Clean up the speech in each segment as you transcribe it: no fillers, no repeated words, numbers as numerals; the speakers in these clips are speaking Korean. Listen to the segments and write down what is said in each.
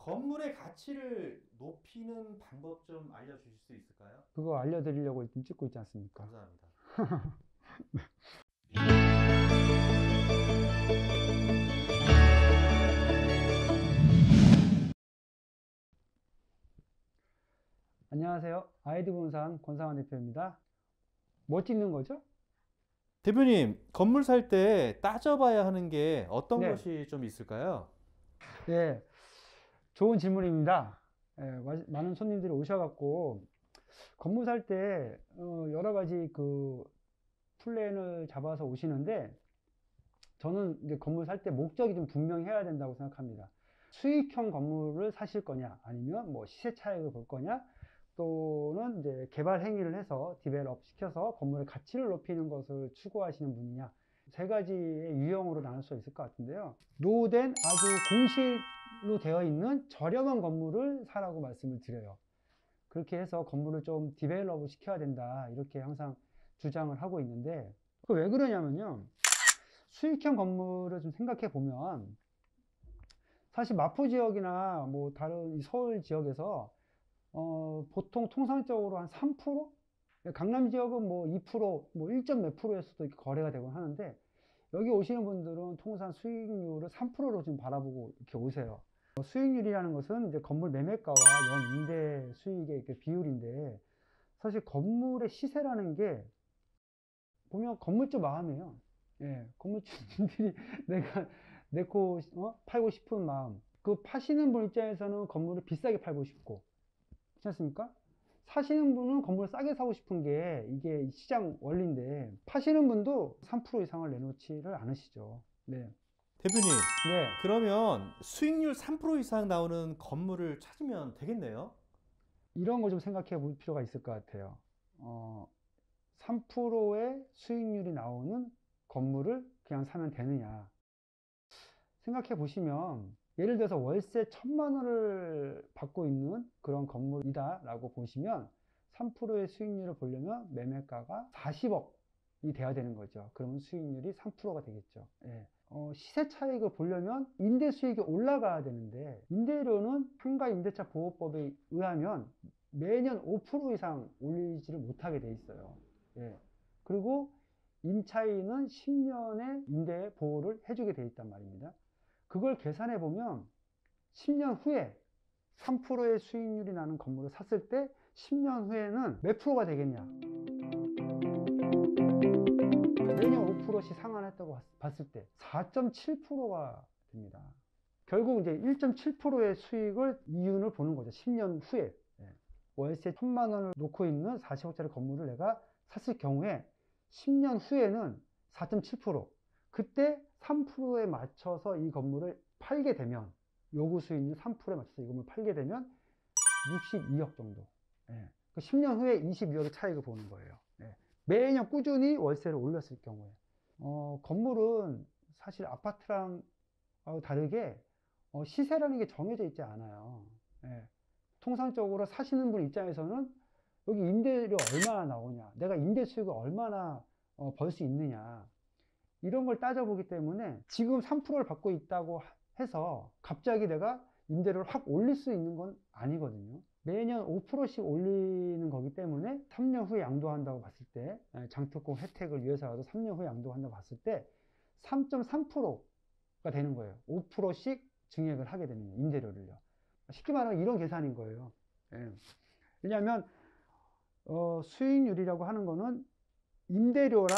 건물의 가치를 높이는 방법 좀 알려주실 수 있을까요? 그거 알려드리려고 지금 찍고 있지 않습니까? 감사합니다. 안녕하세요. 아이드부동산 권상환 대표입니다. 뭐 찍는 거죠? 대표님, 건물 살 때 따져봐야 하는 게 어떤 네. 것이 좀 있을까요? 네, 좋은 질문입니다. 많은 손님들이 오셔갖고 건물 살 때 여러 가지 그 플랜을 잡아서 오시는데, 저는 이제 건물 살 때 목적이 좀 분명해야 된다고 생각합니다. 수익형 건물을 사실 거냐, 아니면 뭐 시세 차익을 볼 거냐, 또는 이제 개발 행위를 해서 디벨롭 시켜서 건물의 가치를 높이는 것을 추구하시는 분이냐, 세 가지의 유형으로 나눌 수 있을 것 같은데요. 노후된 아주 공실로 되어 있는 저렴한 건물을 사라고 말씀을 드려요. 그렇게 해서 건물을 좀 디벨롭을 시켜야 된다, 이렇게 항상 주장을 하고 있는데, 그 왜 그러냐면요, 수익형 건물을 좀 생각해 보면, 사실 마포 지역이나 뭐 다른 서울 지역에서 보통 통상적으로 한 3%? 강남 지역은 뭐 2%, 뭐 1점 몇 프로에서도 이렇게 거래가 되곤 하는데, 여기 오시는 분들은 통상 수익률을 3%로 좀 바라보고 이렇게 오세요. 수익률이라는 것은 이제 건물 매매가와 연 임대 수익의 이렇게 비율인데, 사실 건물의 시세라는 게 보면 건물주 마음이에요. 예, 건물주님들이 내가 내코 팔고 싶은 마음. 그 파시는 분 입장에서는 건물을 비싸게 팔고 싶고, 그렇지 않습니까? 사시는 분은 건물을 싸게 사고 싶은 게 이게 시장 원리인데, 파시는 분도 3% 이상을 내놓지를 않으시죠. 네. 대표님, 네. 그러면 수익률 3% 이상 나오는 건물을 찾으면 되겠네요? 이런 거 좀 생각해 볼 필요가 있을 것 같아요. 3%의 수익률이 나오는 건물을 그냥 사면 되느냐. 생각해 보시면, 예를 들어서 월세 1,000만 원을 받고 있는 그런 건물이다 라고 보시면, 3%의 수익률을 보려면 매매가가 40억이 돼야 되는 거죠. 그러면 수익률이 3%가 되겠죠. 예. 시세 차익을 보려면 임대 수익이 올라가야 되는데, 임대료는 상가 임대차 보호법에 의하면 매년 5% 이상 올리지를 못하게 돼 있어요. 예. 그리고 임차인은 10년의 임대 보호를 해주게 돼 있단 말입니다. 그걸 계산해 보면 10년 후에 3%의 수익률이 나는 건물을 샀을 때 10년 후에는 몇 프로가 되겠냐? 매년 5%씩 상환했다고 봤을 때 4.7%가 됩니다. 결국 이제 1.7%의 수익을 이윤을 보는 거죠. 10년 후에. 월세 1,000만 원을 놓고 있는 40억짜리 건물을 내가 샀을 경우에 10년 후에는 4.7%, 그때 3%에 맞춰서 이 건물을 팔게 되면, 요구 수익률 3%에 맞춰서 이 건물을 팔게 되면 62억 정도. 10년 후에 22억의 차익을 보는 거예요. 매년 꾸준히 월세를 올렸을 경우에. 건물은 사실 아파트랑 다르게 시세라는 게 정해져 있지 않아요. 통상적으로 사시는 분 입장에서는 여기 임대료 얼마나 나오냐, 내가 임대 수익을 얼마나 벌 수 있느냐, 이런 걸 따져보기 때문에, 지금 3%를 받고 있다고 해서 갑자기 내가 임대료를 확 올릴 수 있는 건 아니거든요. 매년 5%씩 올리는 거기 때문에 3년 후에 양도한다고 봤을 때, 장특공 혜택을 위해서라도 3년 후에 양도한다고 봤을 때 3.3%가 되는 거예요. 5%씩 증액을 하게 되면, 임대료를요. 쉽게 말하면 이런 계산인 거예요. 왜냐하면 수익률이라고 하는 거는 임대료랑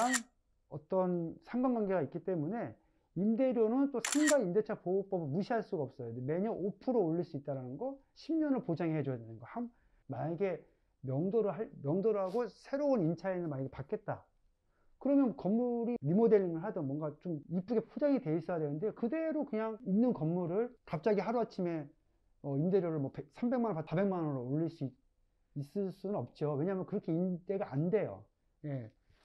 어떤 상관관계가 있기 때문에, 임대료는 또 상가 임대차 보호법을 무시할 수가 없어요. 매년 5% 올릴 수 있다는 거, 10년을 보장해 줘야 되는 거. 만약에 명도를 하고 새로운 임차인을 만약에 받겠다, 그러면 건물이 리모델링을 하든 뭔가 좀 이쁘게 포장이 돼 있어야 되는데, 그대로 그냥 있는 건물을 갑자기 하루아침에 임대료를 뭐 300만 원, 400만 원으로 올릴 수 있을 수는 없죠. 왜냐하면 그렇게 임대가 안 돼요.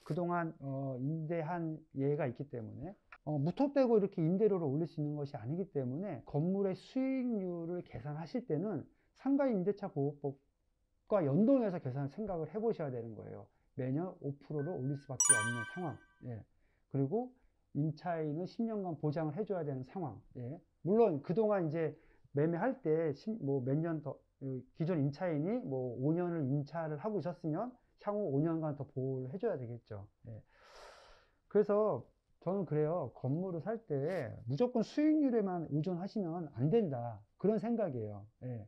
그동안 임대한 예가 있기 때문에, 무턱대고 이렇게 임대료를 올릴 수 있는 것이 아니기 때문에, 건물의 수익률을 계산하실 때는 상가 임대차 보호법과 연동해서 생각을 해 보셔야 되는 거예요. 매년 5%를 올릴 수밖에 없는 상황. 그리고 임차인은 10년간 보장을 해줘야 되는 상황. 물론 그동안 이제 매매할 때 뭐 몇 년 더 기존 임차인이 뭐 5년을 임차를 하고 있었으면 향후 5년간 더 보호를 해줘야 되겠죠. 예. 그래서 저는 그래요. 건물을 살 때 무조건 수익률에만 의존하시면 안 된다. 그런 생각이에요. 예.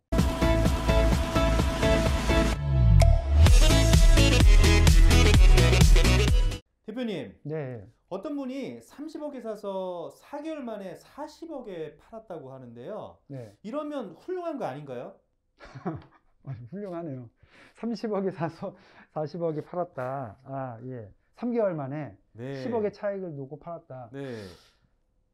대표님, 네. 어떤 분이 30억에 사서 4개월 만에 40억에 팔았다고 하는데요. 네. 이러면 훌륭한 거 아닌가요? 훌륭하네요. 30억에 사서 40억에 팔았다. 아, 예. 3개월 만에 네. 10억의 차익을 두고 팔았다. 네.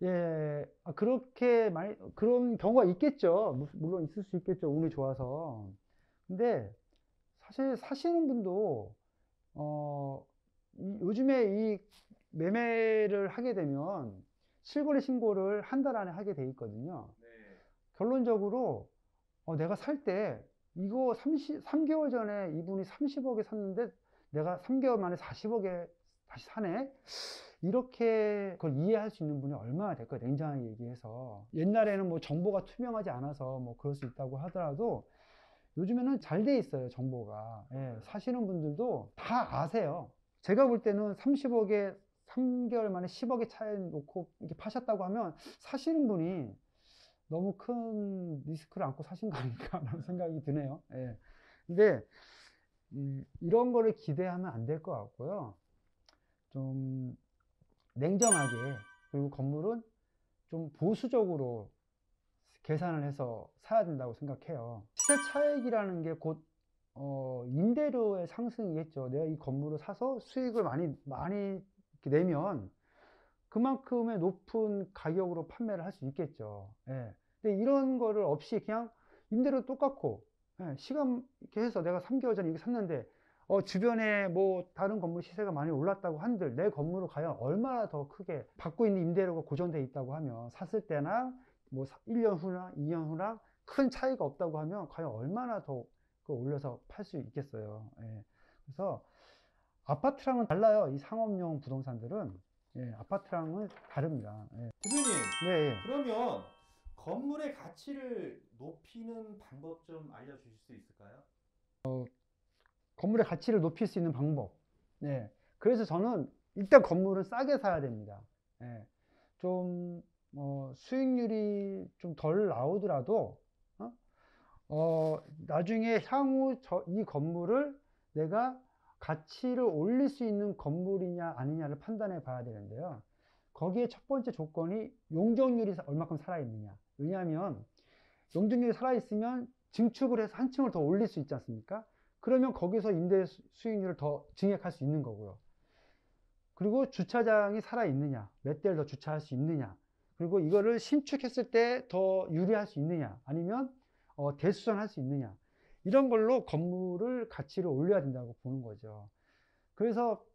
예, 그렇게 많이, 그런 경우가 있겠죠. 물론 있을 수 있겠죠. 운이 좋아서. 근데 사실 사시는 분도, 요즘에 이 매매를 하게 되면 실거래 신고를 한 달 안에 하게 돼 있거든요. 네. 결론적으로, 내가 살 때 이거 3개월 전에 이분이 30억에 샀는데 내가 3개월 만에 40억에 다시 사네? 이렇게 그걸 이해할 수 있는 분이 얼마나 될까요? 냉정하게 얘기해서. 옛날에는 뭐 정보가 투명하지 않아서 뭐 그럴 수 있다고 하더라도 요즘에는 잘 돼 있어요, 정보가. 예, 사시는 분들도 다 아세요. 제가 볼 때는 30억에 3개월 만에 10억의 차이 놓고 이렇게 파셨다고 하면 사시는 분이 너무 큰 리스크를 안고 사신 거 아닌가라는 생각이 드네요. 예. 근데 이런 거를 기대하면 안 될 것 같고요. 좀 냉정하게, 그리고 건물은 좀 보수적으로 계산을 해서 사야 된다고 생각해요. 시세 차익이라는 게 곧 임대료의 상승이겠죠. 내가 이 건물을 사서 수익을 많이 이렇게 내면 그만큼의 높은 가격으로 판매를 할 수 있겠죠. 예. 근데 이런 거를 없이 그냥 임대료 똑같고, 예, 시간 이렇게 해서 내가 3개월 전에 이거 샀는데, 주변에 뭐 다른 건물 시세가 많이 올랐다고 한들 내 건물을 과연 얼마나 더 크게 받고 있는 임대료가 고정되어 있다고 하면, 샀을 때나 뭐 1년 후나 2년 후나 큰 차이가 없다고 하면 과연 얼마나 더 그걸 올려서 팔 수 있겠어요. 예. 그래서 아파트랑은 달라요. 이 상업용 부동산들은. 예, 아파트랑은 다릅니다. 예. 대표님, 네, 예. 그러면 건물의 가치를 높이는 방법 좀 알려주실 수 있을까요? 건물의 가치를 높일 수 있는 방법. 네. 그래서 저는 일단 건물은 싸게 사야 됩니다. 예. 좀, 수익률이 좀 덜 나오더라도, 나중에 향후 이 건물을 내가 가치를 올릴 수 있는 건물이냐 아니냐를 판단해 봐야 되는데요. 거기에 첫 번째 조건이 용적률이 얼마큼 살아있느냐. 왜냐하면 용적률이 살아있으면 증축을 해서 한 층을 더 올릴 수 있지 않습니까? 그러면 거기서 임대 수익률을 더 증액할 수 있는 거고요. 그리고 주차장이 살아있느냐, 몇 대를 더 주차할 수 있느냐, 그리고 이거를 신축했을 때 더 유리할 수 있느냐, 아니면 대수선할 수 있느냐, 이런 걸로 건물을 가치를 올려야 된다고 보는 거죠. 그래서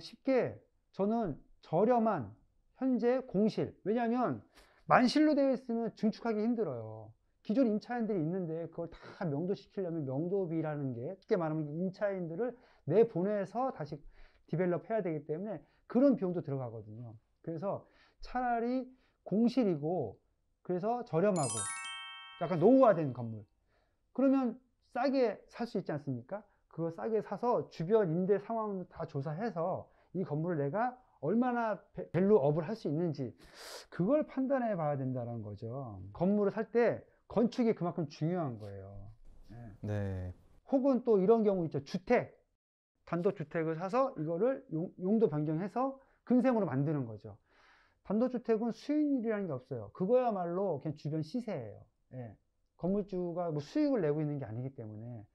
쉽게 저는 저렴한 현재 공실, 왜냐하면 만실로 되어 있으면 증축하기 힘들어요. 기존 임차인들이 있는데 그걸 다 명도시키려면 명도비라는 게, 쉽게 말하면 임차인들을 내보내서 다시 디벨롭 해야 되기 때문에 그런 비용도 들어가거든요. 그래서 차라리 공실이고, 그래서 저렴하고 약간 노후화된 건물, 그러면 싸게 살 수 있지 않습니까? 그거 싸게 사서 주변 임대 상황을 다 조사해서 이 건물을 내가 얼마나 밸류업을 할 수 있는지, 그걸 판단해 봐야 된다는 거죠. 건물을 살 때 건축이 그만큼 중요한 거예요. 네. 네. 혹은 또 이런 경우 있죠. 단독주택을 사서 이거를 용도 변경해서 근생으로 만드는 거죠. 단독주택은 수익률이라는 게 없어요. 그거야말로 그냥 주변 시세예요. 예. 건물주가 뭐 수익을 내고 있는 게 아니기 때문에.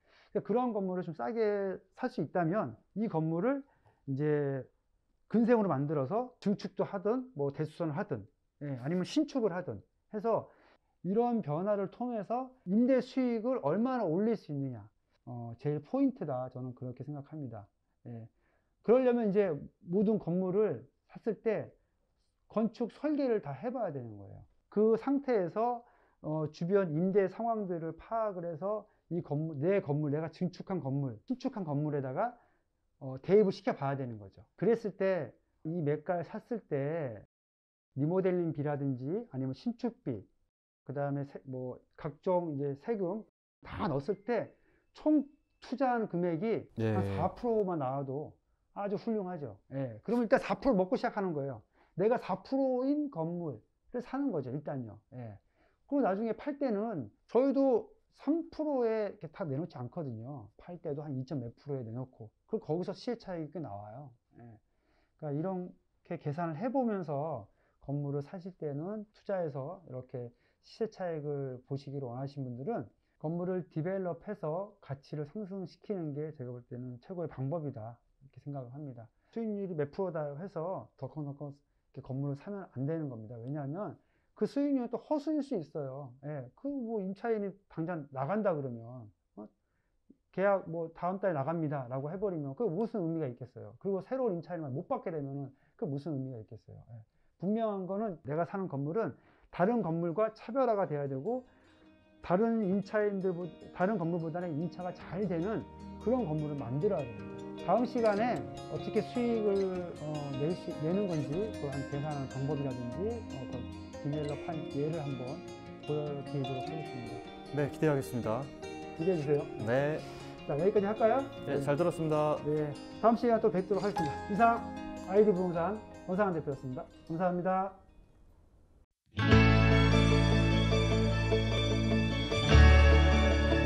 그런 건물을 좀 싸게 살 수 있다면 이 건물을 이제 근생으로 만들어서 증축도 하든 뭐 대수선을 하든, 예, 아니면 신축을 하든 해서 이런 변화를 통해서 임대 수익을 얼마나 올릴 수 있느냐, 제일 포인트다. 저는 그렇게 생각합니다. 예. 그러려면 이제 모든 건물을 샀을 때 건축 설계를 다 해봐야 되는 거예요. 그 상태에서 주변 임대 상황들을 파악을 해서 이 건물, 내가 증축한 건물, 신축한 건물에다가 대입을 시켜 봐야 되는 거죠. 그랬을 때 이 매가를 샀을 때 리모델링비라든지 아니면 신축비, 그다음에 뭐 각종 이제 세금 다 넣었을 때 총 투자한 금액이 예. 한 4%만 나와도 아주 훌륭하죠. 예. 그러면 일단 4% 먹고 시작하는 거예요. 내가 4%인 건물을 사는 거죠, 일단요. 예. 그리고 나중에 팔 때는 저희도 3%에 이렇게 다 내놓지 않거든요. 팔 때도 한 2점 몇 프로에 내놓고. 그리고 거기서 시세 차익이 꽤 나와요. 예. 그러니까 이렇게 계산을 해보면서 건물을 사실 때는 투자해서 이렇게 시세 차익을 보시기를 원하시는 분들은 건물을 디벨롭해서 가치를 상승시키는 게 제가 볼 때는 최고의 방법이다. 이렇게 생각을 합니다. 수익률이 몇 프로다 해서 덜컹덜컹 이렇게 건물을 사면 안 되는 겁니다. 왜냐하면 그 수익률은 또 허수일 수 있어요. 예. 그 뭐 임차인이 당장 나간다 그러면, 계약 뭐 다음 달에 나갑니다 라고 해버리면 그 무슨 의미가 있겠어요. 그리고 새로운 임차인을 못 받게 되면은 그 무슨 의미가 있겠어요. 예. 분명한 거는 내가 사는 건물은 다른 건물과 차별화가 돼야 되고, 다른 다른 건물보다는 임차가 잘 되는 그런 건물을 만들어야 됩니다. 다음 시간에 어떻게 수익을 내는 건지, 그걸 한 계산하는 방법이라든지, 디벨롭한 예를 한번 보여드리도록 하겠습니다. 네, 기대하겠습니다. 기대해 주세요. 네. 자, 여기까지 할까요? 네, 잘 들었습니다. 네, 다음 시간에 또 뵙도록 하겠습니다. 이상 아이디 부동산 원상한 대표였습니다. 감사합니다.